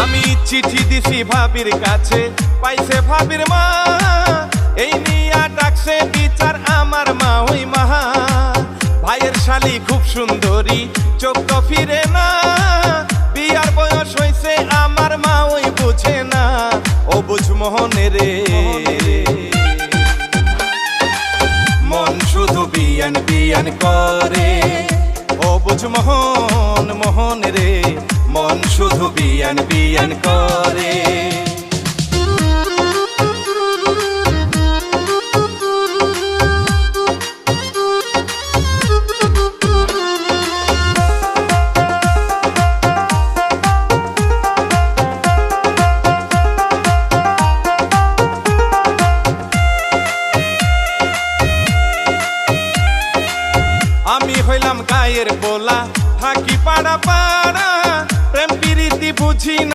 আমি চিঠি দিছি ভাবির কাছে, পাইছে ভাবির মা, এই নিয়া ডাকছে বিচার আমার মা ওই মাহা। ভাইয়ের শালি খুব সুন্দরী, চোখ তো ফিরে না, বিয়ার বয়স হইছে আমার মা ওই বুঝে না, ও বুঝ মোহনে রে। মন শুধু বিয়ান বিয়ান করে, ও বুঝ মোহন মোহন রে, মন শুধু বিয়ান বিয়ান করে। আমি হইলাম গায়ের পোলা, থাকি পাড়া পাড়া, প্রেম প্রীতি বুঝি না।